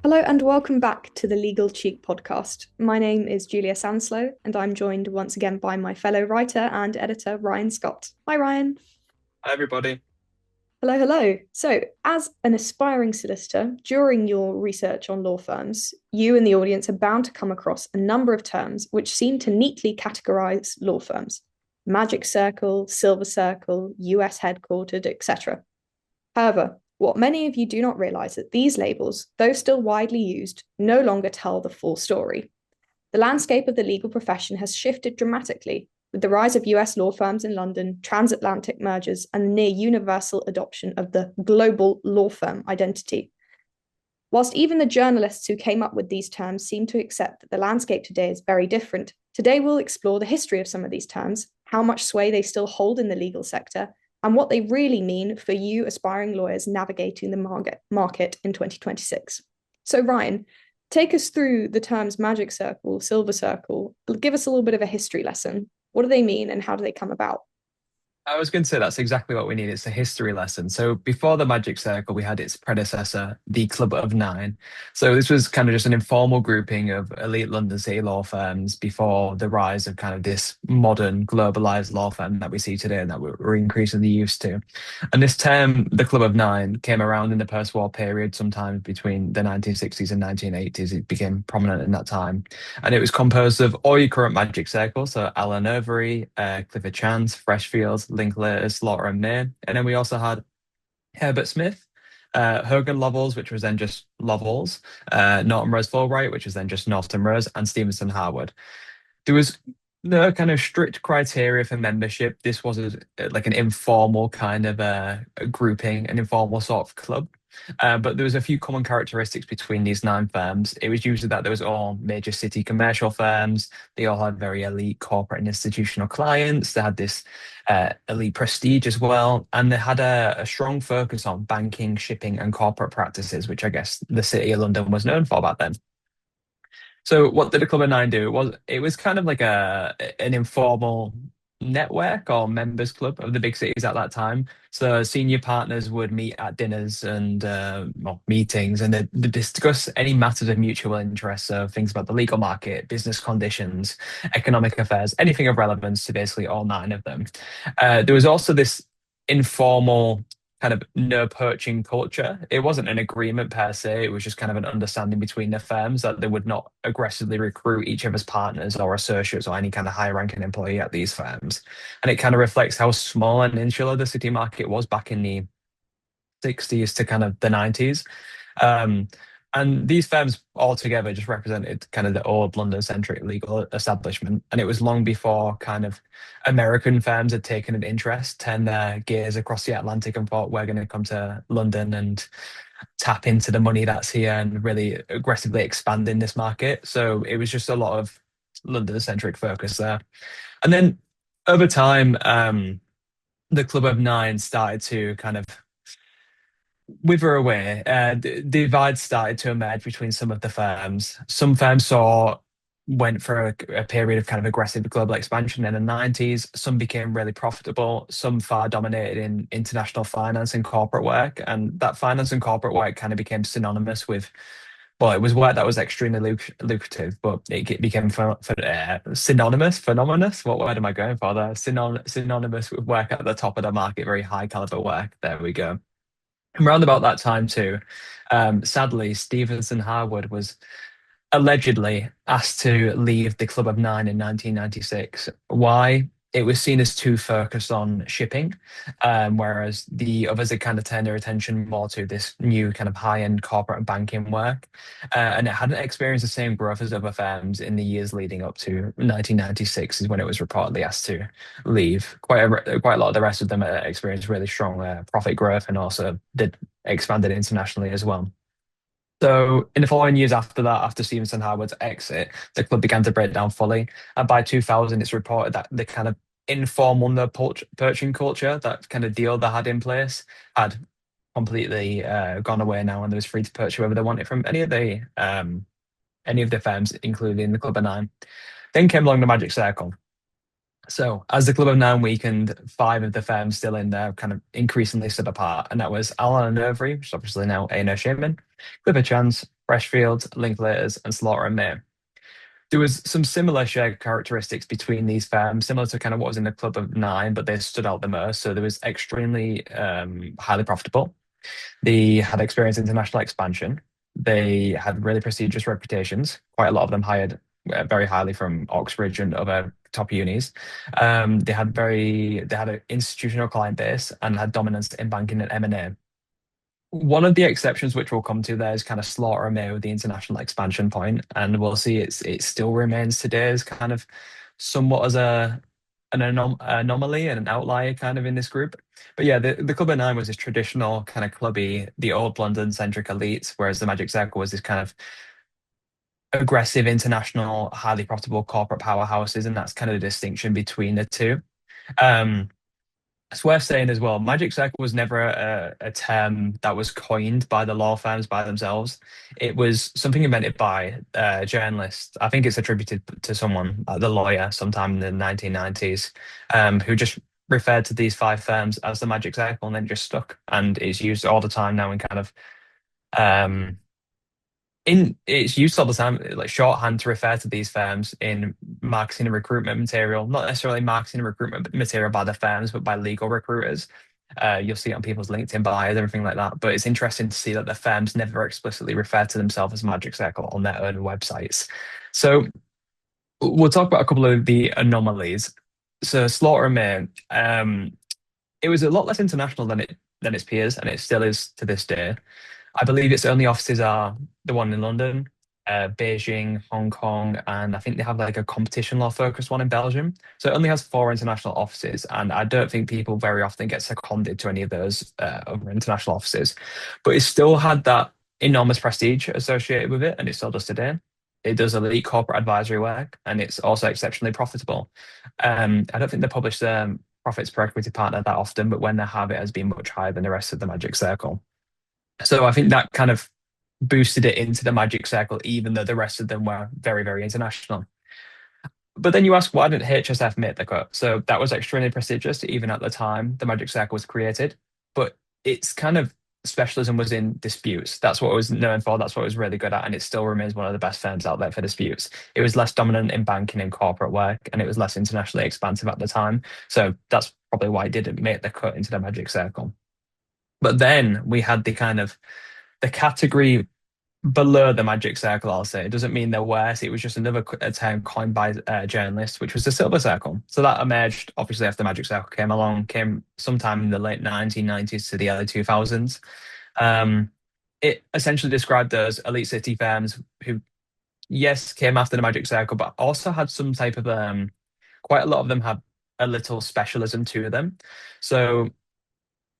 Hello and welcome back to the Legal Cheek podcast. My name is Julia Szaniszlo, and I'm joined once again by my fellow writer and editor, Ryan Scott. Hi, Ryan. Hi, everybody. Hello, hello. So, as an aspiring solicitor, during your research on law firms, you and the audience are bound to come across a number of terms which seem to neatly categorize law firms: Magic Circle, Silver Circle, US headquartered, etc. However, what many of you do not realize that these labels, though still widely used, no longer tell the full story. The landscape of the legal profession has shifted dramatically with the rise of US law firms in London, transatlantic mergers, and the near universal adoption of the global law firm identity. Whilst even the journalists who came up with these terms seem to accept that the landscape today is very different, today we'll explore the history of some of these terms, how much sway they still hold in the legal sector, and what they really mean for you aspiring lawyers navigating the market in 2026. So, Ryan, take us through the terms Magic Circle, Silver Circle. Give us a little bit of a history lesson. What do they mean and how do they come about? I was going to say that's exactly what we need. It's a history lesson. So before the Magic Circle, we had its predecessor, the Club of Nine. So this was kind of just an informal grouping of elite London city law firms before the rise of kind of this modern globalized law firm that we see today and that we're increasingly used to. And this term, the Club of Nine, came around in the post-war period, sometime between the 1960s and 1980s. It became prominent in that time. And it was composed of all your current Magic Circle, so Alan Overy, Clifford Chance, Freshfields, Linklater, Slaughter and May. And then we also had Herbert Smith, Hogan Lovells, which was then just Lovells, Norton Rose Fulbright, which was then just Norton Rose, and Stevenson Harwood. There was no kind of strict criteria for membership. This was like an informal kind of a grouping, an informal sort of club. But there was a few common characteristics between these nine firms. It was usually that there was all major city commercial firms. They all had very elite corporate and institutional clients. They had this elite prestige as well, and they had a strong focus on banking, shipping, and corporate practices, which I guess the City of London was known for back then. So what did the Club of Nine do? It was kind of like a an informal network or members club of the big cities at that time. So senior partners would meet at dinners and well, meetings, and they'd discuss any matters of mutual interest. So things about the legal market, business conditions, economic affairs, anything of relevance to basically all nine of them. There was also this informal kind of no poaching culture. It wasn't an agreement per se. It was just kind of an understanding between the firms that they would not aggressively recruit each other's partners or associates or any kind of high ranking employee at these firms. And it kind of reflects how small and insular the city market was back in the 60s to kind of the 90s. Um, and these firms altogether just represented kind of the old London-centric legal establishment. And it was long before kind of American firms had taken an interest, turned their gears across the Atlantic and thought, we're going to come to London and tap into the money that's here and really aggressively expand in this market. So it was just a lot of London-centric focus there. And then over time, the Club of Nine started to kind of wither away. Divides started to emerge between some of the firms. Some firms went for a period of kind of aggressive global expansion in the 90s. Some became really profitable. Some far dominated in international finance and corporate work. And that finance and corporate work kind of became synonymous with, well, it was work that was extremely lucrative, but it became synonymous, phenomenous. What word am I going for there? Synonymous with work at the top of the market, very high caliber work. There we go. And around about that time too, sadly, Stevenson Harwood was allegedly asked to leave the Club of Nine in 1996. Why? It was seen as too focused on shipping, whereas the others had kind of turned their attention more to this new kind of high-end corporate and banking work. And it hadn't experienced the same growth as other firms in the years leading up to 1996 is when it was reportedly asked to leave. Quite a lot of the rest of them experienced really strong profit growth and also did expanded internationally as well. So in the following years after that, after Stevenson Howard's exit, the club began to break down fully. And by 2000, it's reported that the kind of informal no poaching culture, that kind of deal they had in place, had completely gone away now, and they was free to poach whoever they wanted from any of the firms, including the Club of Nine. Then came along the Magic Circle. So, as the Club of Nine weakened, five of the firms still in there kind of increasingly stood apart. And that was Alan and Overy, which is obviously now A.No. Shaman, Clifford Chance, Freshfields, Linklaters, and Slaughter and May. There was some similar shared characteristics between these firms, similar to kind of what was in the Club of Nine, but they stood out the most. So there was extremely highly profitable. They had experienced international expansion. They had really prestigious reputations. Quite a lot of them hired very highly from Oxbridge and other top unis. They had an institutional client base and had dominance in banking and M&A. One of the exceptions, which we'll come to there, is kind of Slaughter and May with the international expansion point, and we'll see it still remains today as kind of somewhat as an anomaly and an outlier kind of in this group. But yeah, the Club of Nine was this traditional kind of clubby, the old London centric elites, whereas the Magic Circle was this kind of aggressive, international, highly profitable corporate powerhouses, and that's kind of the distinction between the two. Um, it's worth saying as well, Magic Circle was never a term that was coined by the law firms by themselves. It was something invented by journalists. I think it's attributed to someone, the lawyer, sometime in the 1990s, who just referred to these five firms as the Magic Circle and then just stuck. And it's used all the time now in kind of um, in it's used all the time, like shorthand to refer to these firms in marketing and recruitment material, not necessarily marketing and recruitment material by the firms, but by legal recruiters. You'll see it on people's LinkedIn bios, everything like that. But it's interesting to see that the firms never explicitly refer to themselves as Magic Circle on their own websites. So we'll talk about a couple of the anomalies. So Slaughter and May, it was a lot less international than its peers, and it still is to this day. I believe its only offices are the one in London, Beijing, Hong Kong, and I think they have like a competition law focused one in Belgium. So it only has four international offices, and I don't think people very often get seconded to any of those other international offices. But it still had that enormous prestige associated with it, and it still does today. It does elite corporate advisory work, and it's also exceptionally profitable. I don't think they publish their profits per equity partner that often, but when they have, it has been much higher than the rest of the Magic Circle. So I think that kind of boosted it into the Magic Circle, even though the rest of them were very, very international. But then you ask, why didn't HSF make the cut? So that was extremely prestigious, even at the time the Magic Circle was created. But its kind of specialism was in disputes. That's what it was known for. That's what it was really good at. And it still remains one of the best firms out there for disputes. It was less dominant in banking and corporate work, and it was less internationally expansive at the time. So that's probably why it didn't make the cut into the Magic Circle. But then we had the kind of the category below the Magic Circle, I'll say. It doesn't mean they're worse. It was just another term coined by journalists, which was the Silver Circle. So that emerged obviously after the Magic Circle came along, came sometime in the late 1990s to the early 2000s. Um, it essentially described those elite city firms who, yes, came after the Magic Circle, but also had some type of quite a lot of them had a little specialism to them. So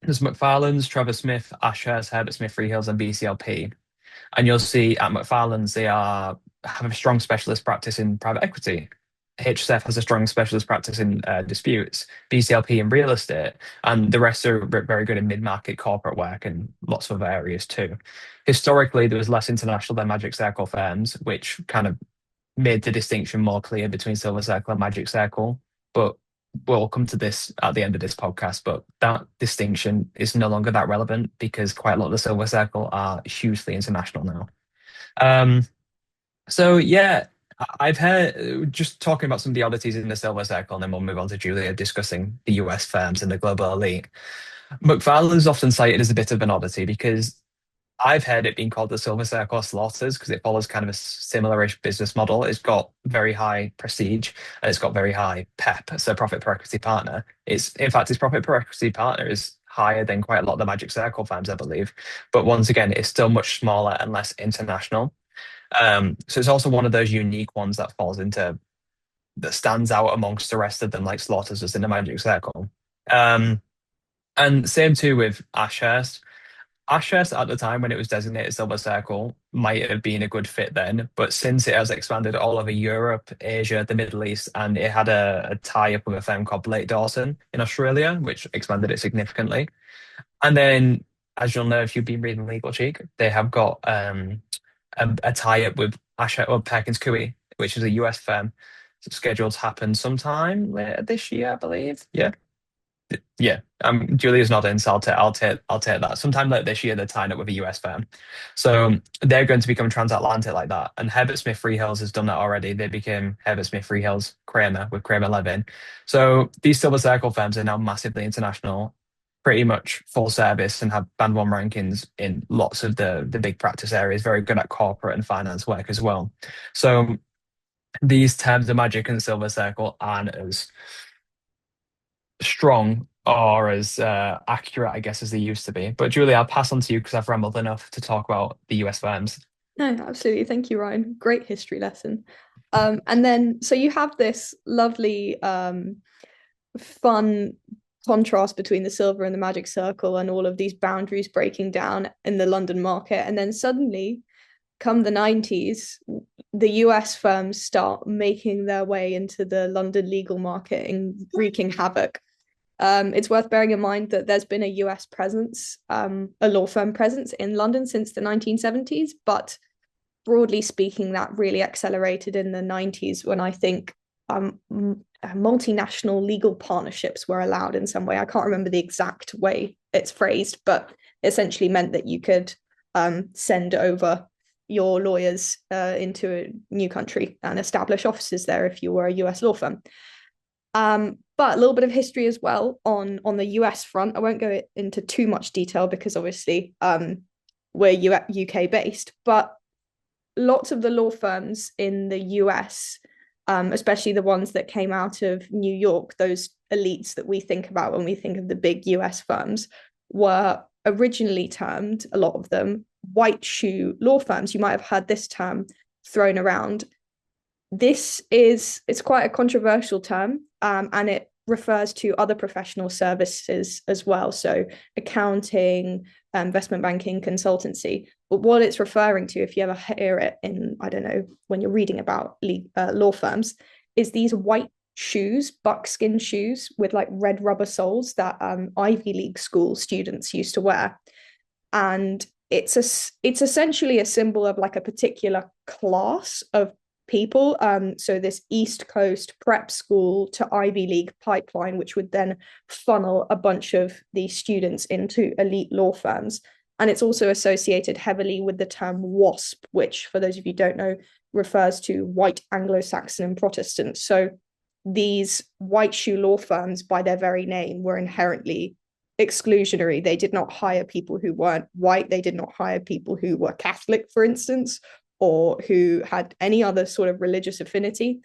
there's McFarland's, Trevor Smith, Ashurst, Herbert Smith Freehills, and BCLP. And you'll see at McFarland's have a strong specialist practice in private equity. HSF has a strong specialist practice in disputes, BCLP in real estate, and the rest are very good in mid-market corporate work and lots of other areas too. Historically, there was less international than Magic Circle firms, which kind of made the distinction more clear between Silver Circle and Magic Circle. But we'll come to this at the end of this podcast. But that distinction is no longer that relevant because quite a lot of the Silver Circle are hugely international now. Um, so yeah, I've heard just talking about some of the oddities in the Silver Circle, and then we'll move on to Julia discussing the US firms and the global elite. McFarlane's often cited as a bit of an oddity because I've heard it being called the Silver Circle Slaughters because it follows kind of a similar-ish business model. It's got very high prestige and it's got very high PEP, so profit per equity partner. It's in fact its profit per equity partner is higher than quite a lot of the Magic Circle firms, I believe. But once again, it's still much smaller and less international. So it's also one of those unique ones that stands out amongst the rest of them, like Slaughters is in the Magic Circle. Um, and same too with Ashurst. Ashurst at the time when it was designated Silver Circle might have been a good fit then, but since it has expanded all over Europe, Asia, the Middle East, and it had a tie-up with a firm called Blake Dawson in Australia, which expanded it significantly. And then, as you'll know if you've been reading Legal Cheek, they have got a tie-up with Ashurst or Perkins Coie, which is a US firm scheduled to happen sometime later this year, I believe. Yeah. Yeah, Julia's nodding, so I'll take that. Sometime later this year, they're tying up with a US firm, so they're going to become transatlantic like that. And Herbert Smith Freehills has done that already. They became Herbert Smith Freehills Kramer with Kramer Levin. So these Silver Circle firms are now massively international, pretty much full service, and have band one rankings in lots of the big practice areas. Very good at corporate and finance work as well. So these terms of magic and Silver Circle aren't as strong or as accurate, I guess, as they used to be. But Julie, I'll pass on to you because I've rambled enough to talk about the US firms. No, absolutely. Thank you, Ryan. Great history lesson. And then, so you have this lovely, fun contrast between the silver and the magic circle and all of these boundaries breaking down in the London market. And then suddenly, come the 90s, the US firms start making their way into the London legal market and wreaking havoc. It's worth bearing in mind that there's been a US presence, a law firm presence in London since the 1970s, but broadly speaking, that really accelerated in the 90s when I think multinational legal partnerships were allowed in some way. I can't remember the exact way it's phrased, but essentially meant that you could send over your lawyers into a new country and establish offices there if you were a US law firm. But a little bit of history as well on the US front. I won't go into too much detail because obviously we're UK based, but lots of the law firms in the US, especially the ones that came out of New York, those elites that we think about when we think of the big US firms, were originally termed, a lot of them, white shoe law firms. You might have heard this term thrown around. It's quite a controversial term, and it refers to other professional services as well. So accounting, investment banking, consultancy. But what it's referring to, if you ever hear it in, I don't know, when you're reading about law firms, is these white shoes, buckskin shoes with like red rubber soles that Ivy League school students used to wear. And it's essentially a symbol of like a particular class of people. So this East Coast prep school to Ivy League pipeline, which would then funnel a bunch of these students into elite law firms. And it's also associated heavily with the term WASP, which, for those of you who don't know, refers to white Anglo-Saxon and Protestants. So these white shoe law firms, by their very name, were inherently exclusionary. They did not hire people who weren't white. They did not hire people who were Catholic, for instance, or who had any other sort of religious affinity.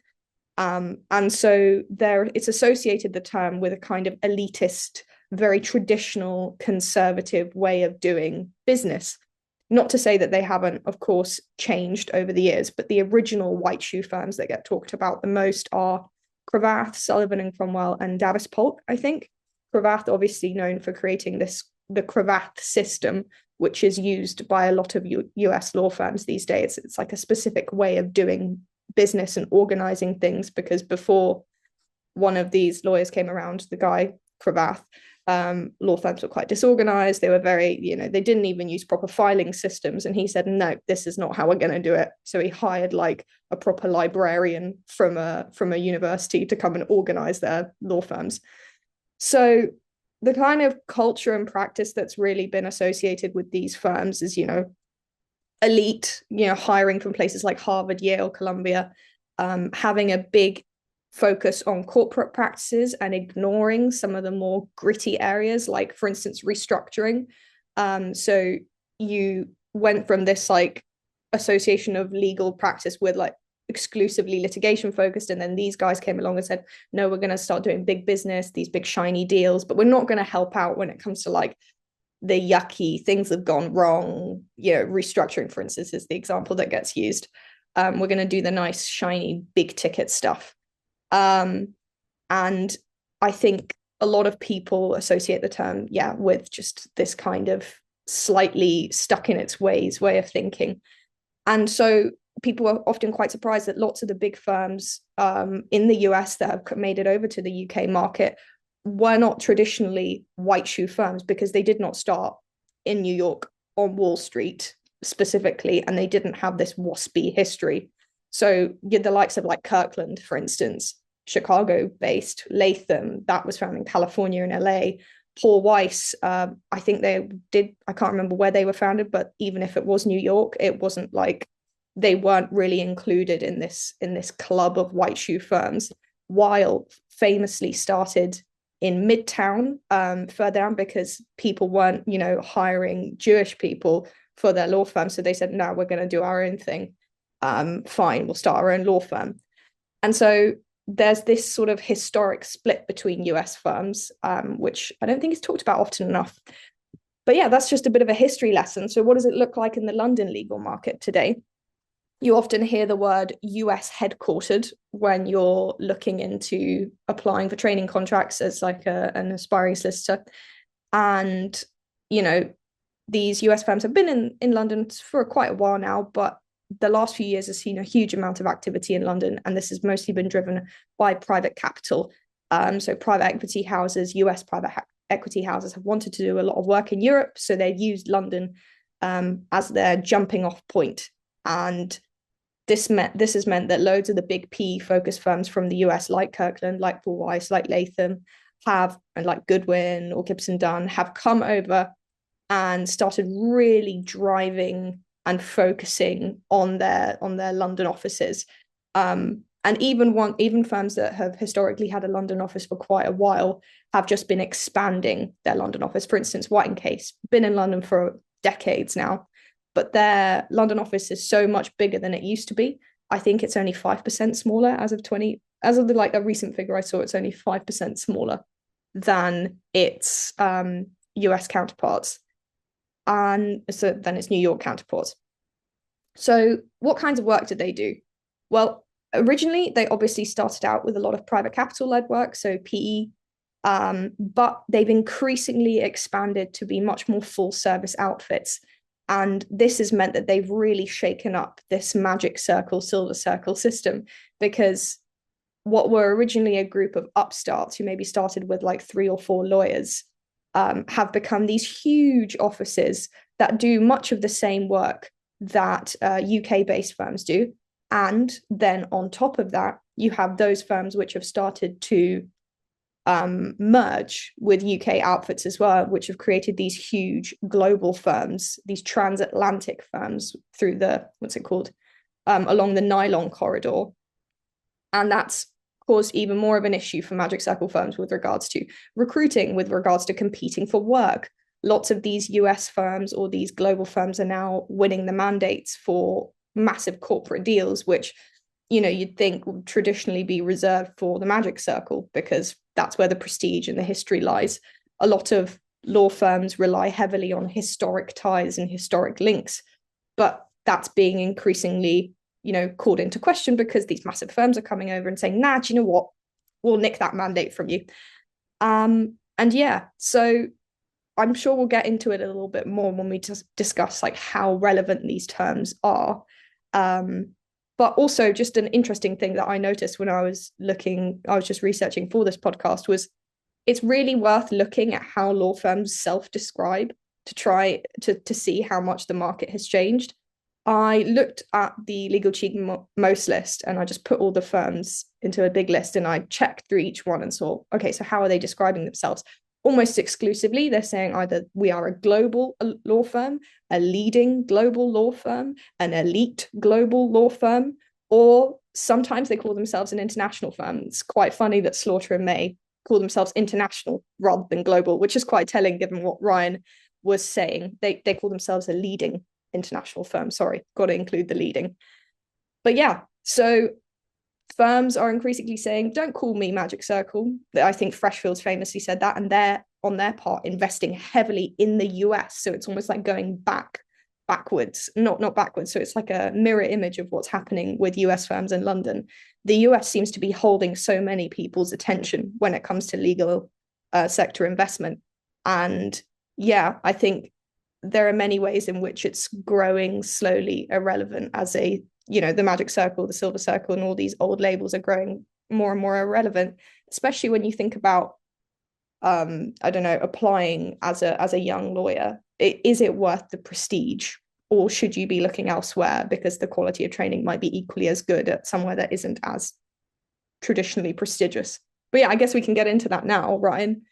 And so it's associated, the term, with a kind of elitist, very traditional, conservative way of doing business. Not to say that they haven't, of course, changed over the years, but the original white shoe firms that get talked about the most are Cravath, Sullivan and Cromwell, and Davis Polk, I think. Cravath, obviously known for creating the Cravath system, which is used by a lot of US law firms these days. It's like a specific way of doing business and organizing things, because before one of these lawyers came around, the guy, Cravath, law firms were quite disorganized. They were they didn't even use proper filing systems. And he said, no, this is not how we're going to do it. So he hired like a proper librarian from a university to come and organize their law firms. So the kind of culture and practice that's really been associated with these firms is, elite, hiring from places like Harvard, Yale, Columbia, having a big focus on corporate practices and ignoring some of the more gritty areas, like, for instance, restructuring. So you went from this like association of legal practice with like exclusively litigation focused, and then these guys came along and said, no, we're going to start doing big business, these big shiny deals, but we're not going to help out when it comes to like the yucky things have gone wrong. Restructuring, for instance, is the example that gets used. We're going to do the nice shiny big ticket stuff. And I think a lot of people associate the term, with just this kind of slightly stuck in its ways way of thinking. And so people are often quite surprised that lots of the big firms in the US that have made it over to the UK market were not traditionally white shoe firms, because they did not start in New York on Wall Street specifically, and they didn't have this waspy history. So the likes of like Kirkland, for instance, Chicago based. Latham, that was found in California and LA. Paul Weiss, I think I can't remember where they were founded, but even if it was New York, it wasn't like they weren't really included in this club of white shoe firms. Weil famously started in Midtown, further down, because people weren't, hiring Jewish people for their law firm. So they said, no, we're going to do our own thing. Fine, we'll start our own law firm. And so there's this sort of historic split between US firms, which I don't think is talked about often enough. But yeah, that's just a bit of a history lesson. So what does it look like in the London legal market today? You often hear the word US headquartered when you're looking into applying for training contracts as like an aspiring solicitor. And, these US firms have been in London for quite a while now, but the last few years has seen a huge amount of activity in London, and this has mostly been driven by private capital. So private equity houses, US private equity houses have wanted to do a lot of work in Europe, so they've used London as their jumping off point. And this has meant that loads of the big PE-focused firms from the US, like Kirkland, like Paul Weiss, like Latham, and like Goodwin or Gibson Dunn, have come over and started really driving and focusing on their London offices. And even firms that have historically had a London office for quite a while have just been expanding their London office. For instance, White & Case, been in London for decades now, but their London office is so much bigger than it used to be. I think it's only 5% smaller as of a recent figure I saw, it's only 5% smaller than its US counterparts. And so then its New York counterparts. So what kinds of work did they do? Well, originally, they obviously started out with a lot of private capital-led work, so PE, but they've increasingly expanded to be much more full-service outfits. And this has meant that they've really shaken up this Magic Circle, Silver Circle system, because what were originally a group of upstarts who maybe started with like 3 or 4 lawyers have become these huge offices that do much of the same work that UK-based firms do. And then on top of that, you have those firms which have started to merge with UK outfits as well, which have created these huge global firms, these transatlantic firms through along the nylon corridor. And that's caused even more of an issue for Magic Circle firms with regards to recruiting, with regards to competing for work. Lots of these US firms or these global firms are now winning the mandates for massive corporate deals, which, you'd think would traditionally be reserved for the Magic Circle, because that's where the prestige and the history lies. A lot of law firms rely heavily on historic ties and historic links, but that's being increasingly called into question because these massive firms are coming over and saying, nah, do you know what? We'll nick that mandate from you. And yeah, so I'm sure we'll get into it a little bit more when we just discuss like how relevant these terms are. But also just an interesting thing that I noticed when I was just researching for this podcast was it's really worth looking at how law firms self-describe to try to see how much the market has changed. I looked at the Legal Cheek Most list and I just put all the firms into a big list and I checked through each one and saw, okay, so how are they describing themselves? Almost exclusively, they're saying either we are a global law firm, a leading global law firm, an elite global law firm, or sometimes they call themselves an international firm. It's quite funny that Slaughter and May call themselves international rather than global, which is quite telling given what Ryan was saying. They call themselves a leading international firm. Sorry, got to include the leading. But yeah, so firms are increasingly saying, don't call me Magic Circle. I think Freshfields famously said that, and they're on their part investing heavily in the US. So it's almost like going backwards, not backwards. So it's like a mirror image of what's happening with US firms in London. The US seems to be holding so many people's attention when it comes to legal sector investment. And yeah, I think there are many ways in which it's growing slowly irrelevant as the Magic Circle, the Silver Circle, and all these old labels are growing more and more irrelevant, especially when you think about, applying as a young lawyer. Is it worth the prestige, or should you be looking elsewhere because the quality of training might be equally as good at somewhere that isn't as traditionally prestigious. But yeah, I guess we can get into that now, Ryan.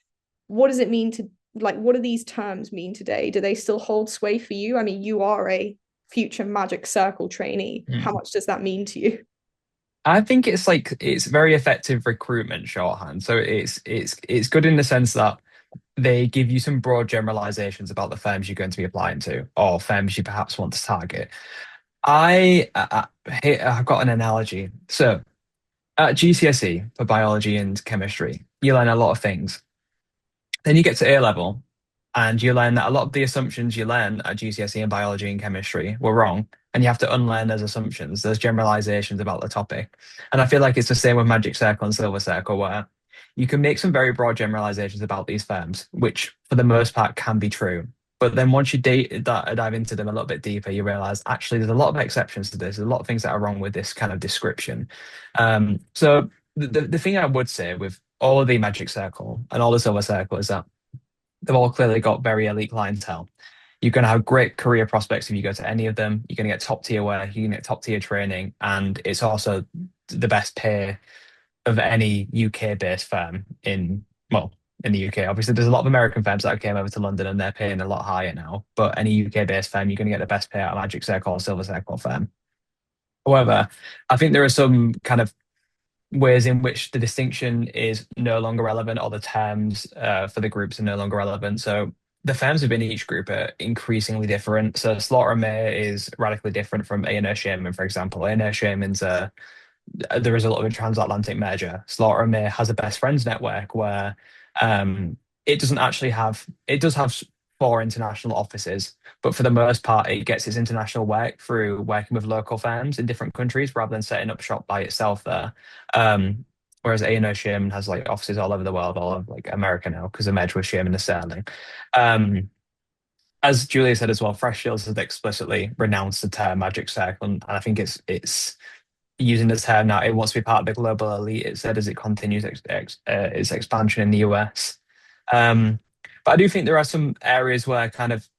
What does it mean to like what do these terms mean today? Do they still hold sway for you? I mean, you are a future Magic Circle trainee. How Mm. much does that mean to you? I think it's like it's very effective recruitment shorthand. So it's good in the sense that they give you some broad generalizations about the firms you're going to be applying to or firms you perhaps want to target. I've got an analogy. So at GCSE for biology and chemistry, you learn a lot of things. Then you get to A level and you learn that a lot of the assumptions you learn at GCSE in biology and chemistry were wrong. And you have to unlearn those assumptions, those generalizations about the topic. And I feel like it's the same with Magic Circle and Silver Circle, where you can make some very broad generalizations about these firms, which for the most part can be true. But then once you dive into them a little bit deeper, you realize actually there's a lot of exceptions to this. There's a lot of things that are wrong with this kind of description. So the thing I would say with all of the Magic Circle and all the Silver Circle is that they've all clearly got very elite clientele. You're going to have great career prospects if you go to any of them. You're going to get top tier work, you can get top tier training, and it's also the best pay of any UK based firm well, in the UK. Obviously, there's a lot of American firms that came over to London and they're paying a lot higher now. But any UK based firm, you're going to get the best pay out of Magic Circle or Silver Circle firm. However, I think there are some kind of ways in which the distinction is no longer relevant or the terms for the groups are no longer relevant. So the firms within each group are increasingly different. So Slaughter and May is radically different from A&O Shaman, for example. A&O Shaman's the result of a transatlantic merger. Slaughter and May has a best friends network where it doesn't actually have, it does have four international offices, but for the most part, it gets its international work through working with local firms in different countries rather than setting up shop by itself there. Um, Whereas A&O Sherman has like offices all over the world, all over like America now, because they merged with Sherman and Sterling. Um, as Julia said as well, Fresh Shields has explicitly renounced the term Magic Circle, and I think it's using the term now. It wants to be part of the global elite. It said as it continues its expansion in the US. Um, but I do think there are some areas where kind of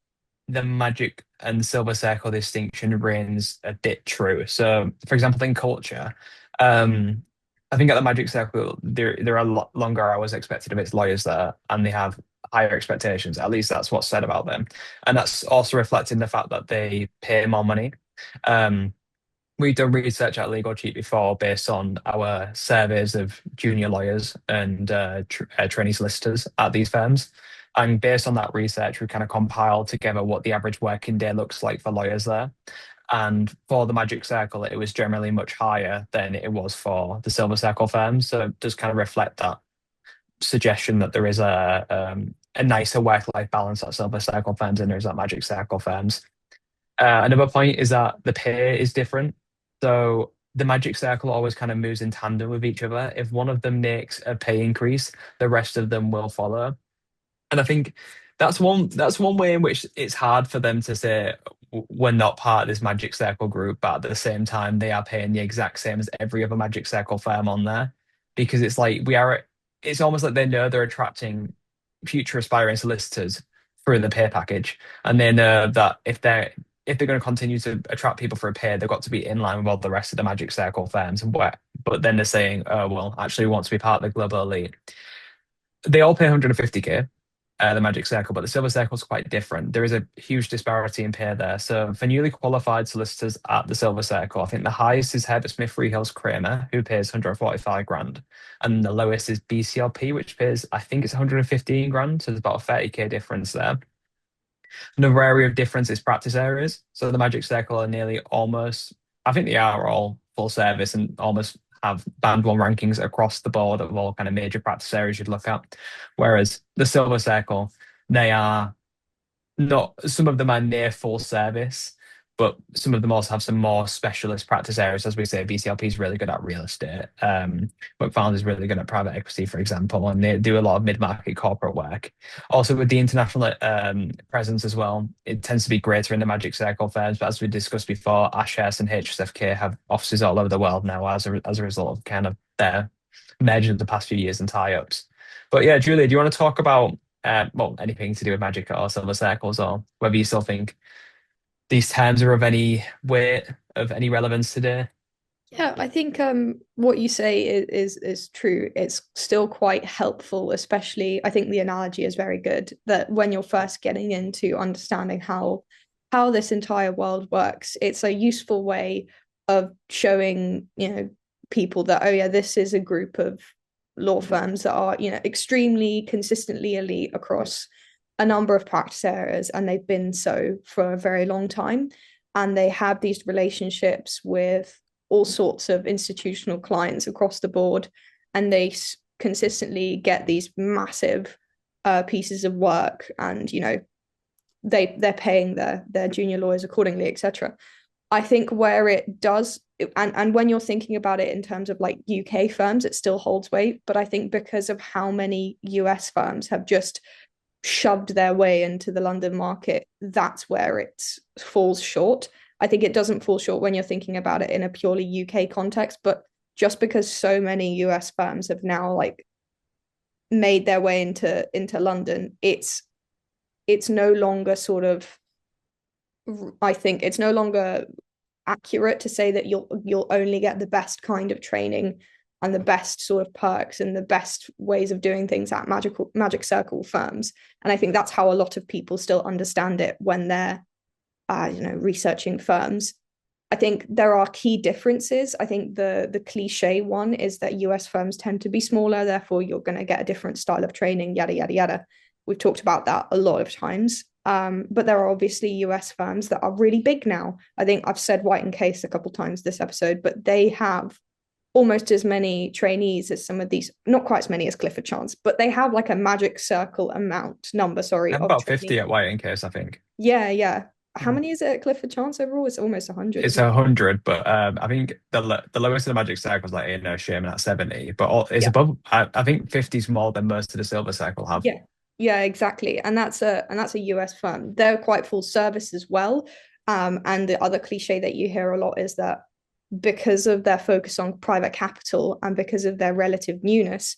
the Magic and Silver Circle distinction reigns a bit true. So, for example, in culture, um, I think at the Magic Circle there are a lot longer hours expected of its lawyers there, and they have higher expectations. At least that's what's said about them, and that's also reflecting the fact that they pay more money. Um, We've done research at Legal Cheat before based on our surveys of junior lawyers and trainee solicitors at these firms. And based on that research, we kind of compiled together what the average working day looks like for lawyers there. And for the Magic Circle, it was generally much higher than it was for the Silver Circle firms. So it does kind of reflect that suggestion that there is a nicer work-life balance at Silver Circle firms than there is at Magic Circle firms. Another point is that the pay is different. So the Magic Circle always kind of moves in tandem with each other. If one of them makes a pay increase, the rest of them will follow. And I think that's one way in which it's hard for them to say we're not part of this Magic Circle group, but at the same time they are paying the exact same as every other Magic Circle firm on there. Because it's like it's almost like they know they're attracting future aspiring solicitors through the pay package. And they know that if they're going to continue to attract people for a pay, they've got to be in line with all the rest of the Magic Circle firms. But then they're saying, oh, well, actually, we want to be part of the global elite. They all pay 150K, the Magic Circle, but the Silver Circle is quite different. There is a huge disparity in pay there. So for newly qualified solicitors at the Silver Circle, I think the highest is Herbert Smith Freehills Kramer, who pays 145 grand. And the lowest is BCLP, which pays, I think it's 115 grand. So there's about a 30K difference there. Another area of difference is practice areas. So the Magic Circle are nearly almost, I think they are all full service and almost have band one rankings across the board of all kind of major practice areas you'd look at. Whereas the Silver Circle, they are not, some of them are near full service, but some of them also have some more specialist practice areas. As we say, BCLP is really good at real estate. McFarland is really good at private equity, for example, and they do a lot of mid-market corporate work. Also, with the international presence as well, it tends to be greater in the Magic Circle firms. But as we discussed before, Ashurst and HSFK have offices all over the world now as a result of kind of their merger of the past few years and tie-ups. But yeah, Julia, do you want to talk about well, anything to do with Magic or Silver Circles, or whether you still think these terms are of any weight, of any relevance today? Yeah, I think what you say is true. It's still quite helpful, especially I think the analogy is very good that when you're first getting into understanding how this entire world works, it's a useful way of showing, people that, oh yeah, this is a group of law firms that are, extremely consistently elite across a number of practice areas, and they've been so for a very long time. And they have these relationships with all sorts of institutional clients across the board, and they consistently get these massive pieces of work, and they're paying their junior lawyers accordingly, etc. I think where it does, and when you're thinking about it in terms of like UK firms, it still holds weight. But I think because of how many US firms have just shoved their way into the London market, that's where it falls short. I think it doesn't fall short when you're thinking about it in a purely UK context, but just because so many US firms have now like made their way into London, it's no longer sort of, I think it's no longer accurate to say that you'll only get the best kind of training and the best sort of perks and the best ways of doing things at Magic Circle firms. And I think that's how a lot of people still understand it when they're researching firms. I think there are key differences. I think the cliche one is that US firms tend to be smaller, therefore you're going to get a different style of training, yada yada yada. We've talked about that a lot of times. But there are obviously US firms that are really big now. I think I've said White and Case a couple times this episode, but they have almost as many trainees as some of these, not quite as many as Clifford Chance, but they have like a Magic Circle number, I sorry, have of about 50 trainees. at White and Case, I think. Yeah, yeah. How many is it at Clifford Chance overall? It's almost 100, It's isn't it? 100, but I think the lowest of the Magic Circle is like in Sherman at 70, but it's Yeah. above. I think 50 is more than most of the Silver Circle have. Yeah. Yeah, exactly. And that's a US firm. They're quite full service as well. And the other cliche that you hear a lot is that because of their focus on private capital and because of their relative newness,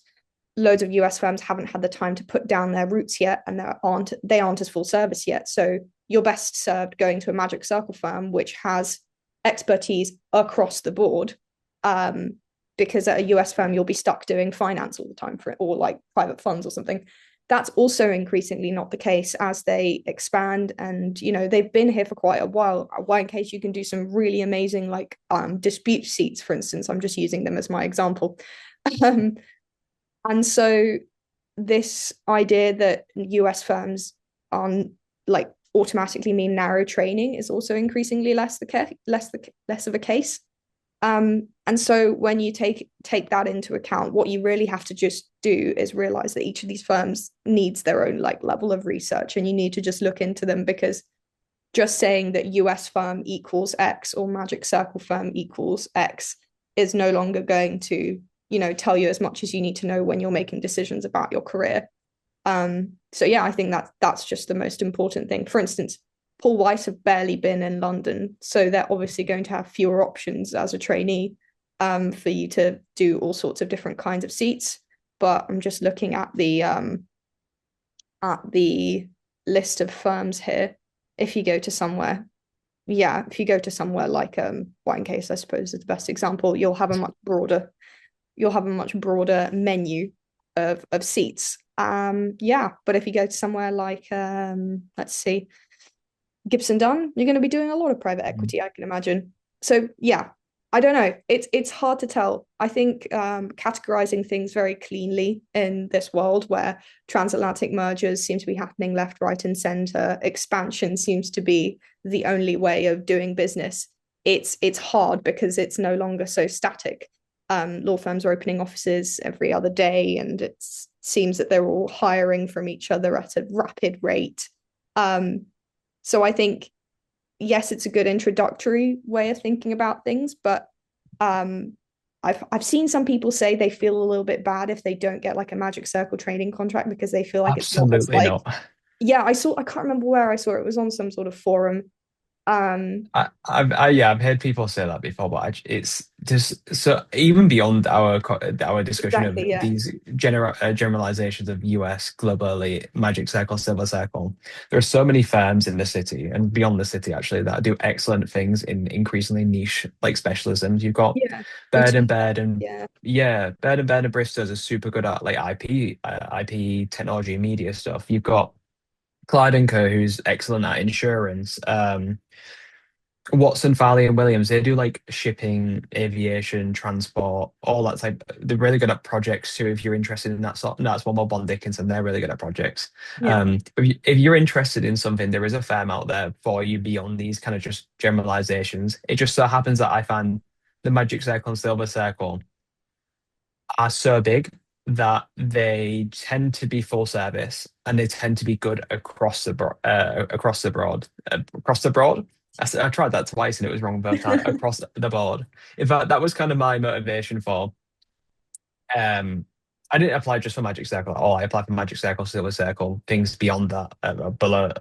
loads of US firms haven't had the time to put down their roots yet, and they aren't as full service yet. So you're best served going to a Magic Circle firm which has expertise across the board. Um, because at a US firm you'll be stuck doing finance all the time for it, or like private funds or something. That's also increasingly not the case as they expand, and they've been here for quite a while. Why, in case you can do some really amazing like dispute seats, for instance. I'm just using them as my example. um, and so this idea that US firms are like automatically mean narrow training is also increasingly less of a case. And so when you take that into account, what you really have to just do is realize that each of these firms needs their own like level of research, and you need to just look into them, because just saying that US firm equals X or Magic Circle firm equals X is no longer going to, tell you as much as you need to know when you're making decisions about your career. So yeah, I think that's just the most important thing. For instance, Paul Weiss have barely been in London, so they're obviously going to have fewer options as a trainee for you to do all sorts of different kinds of seats. But I'm just looking at the list of firms here. If you go to somewhere, yeah, if you go to somewhere like Wine Case, I suppose is the best example, you'll have a much broader menu of seats. Yeah, but if you go to somewhere like let's see, Gibson Dunn, you're going to be doing a lot of private equity, I can imagine. So yeah, I don't know. It's hard to tell. I think categorizing things very cleanly in this world where transatlantic mergers seem to be happening left, right, and center, expansion seems to be the only way of doing business. It's hard because it's no longer so static. Law firms are opening offices every other day, and it seems that they're all hiring from each other at a rapid rate. So I think, yes, it's a good introductory way of thinking about things, but um, I've seen some people say they feel a little bit bad if they don't get like a Magic Circle training contract, because they feel like it's not as Absolutely like, not. yeah, I can't remember where I saw it. It was on some sort of forum. Yeah, I've heard people say that before, but it's just so even beyond our discussion of Exactly, yeah. these generalizations of US globally Magic Circle, Silver Circle, there are so many firms in the city and beyond the city actually that do excellent things in increasingly niche like specialisms. You've got Yeah. Bird and Boutique. Bird and Yeah. yeah, Bird and Bristow's are super good at like IP technology media stuff. You've got Clyde and Co, who's excellent at insurance. Watson, Farley, and Williams, they do like shipping, aviation, transport, all that type. They're really good at projects too. If you're interested in that sort, and that's one more Bond Dickinson. They're really good at projects. Yeah. If you're interested in something, there is a firm out there for you beyond these kind of just generalizations. It just so happens that I find the Magic Circle and Silver Circle are so big that they tend to be full service and they tend to be good across the broad. I tried that twice and it was wrong both times. Across the board. In fact, that was kind of my motivation for. Um, I didn't apply just for Magic Circle at all. I applied for Magic Circle, Silver Circle, things beyond that, below.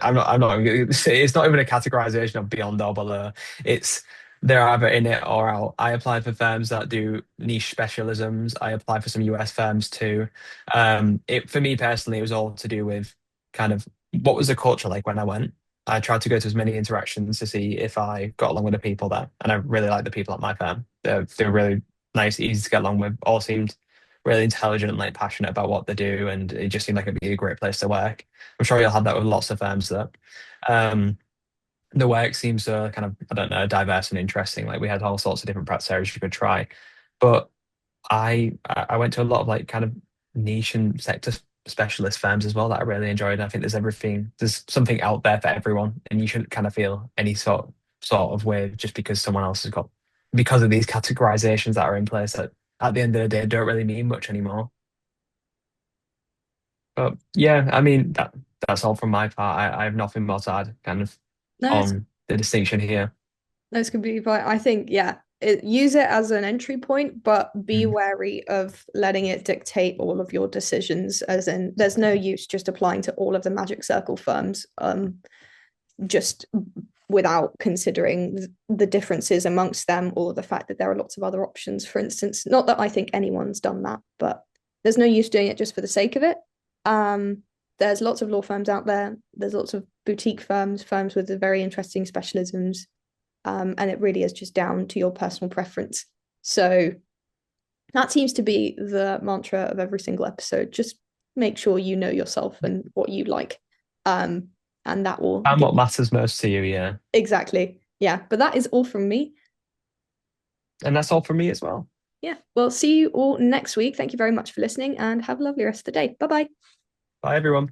I'm not. It's not even a categorization of beyond or below. It's they're either in it or out. I applied for firms that do niche specialisms. I applied for some US firms too. It for me personally, it was all to do with kind of what was the culture like when I went. I tried to go to as many interactions to see if I got along with the people there, and I really like the people at my firm. They're really nice, easy to get along with. All seemed really intelligent, like passionate about what they do, and it just seemed like it'd be a great place to work. I'm sure you'll have that with lots of firms that um, the work seems so kind of, I don't know, diverse and interesting. Like we had all sorts of different practice areas you could try. But I went to a lot of like kind of niche and sector specialist firms as well that I really enjoyed. I think there's something out there for everyone, and you shouldn't kind of feel any sort of way just because someone else has got because of these categorizations that are in place that at the end of the day don't really mean much anymore. But yeah, I mean that's all from my part. I have nothing more to add kind of No, it's on the distinction here. That's completely fine. I think, yeah, use it as an entry point, but be Mm. wary of letting it dictate all of your decisions. As in, there's no use just applying to all of the Magic Circle firms, just without considering the differences amongst them or the fact that there are lots of other options. For instance, not that I think anyone's done that, but there's no use doing it just for the sake of it. There's lots of law firms out there. There's lots of boutique firms, firms with very interesting specialisms, and it really is just down to your personal preference. So that seems to be the mantra of every single episode. Just make sure you know yourself and what you like. Um, and that will And give what matters most to you, yeah. exactly. Yeah. But that is all from me. And that's all from me as well. Yeah. Well, see you all next week. Thank you very much for listening and have a lovely rest of the day. Bye bye. Bye everyone.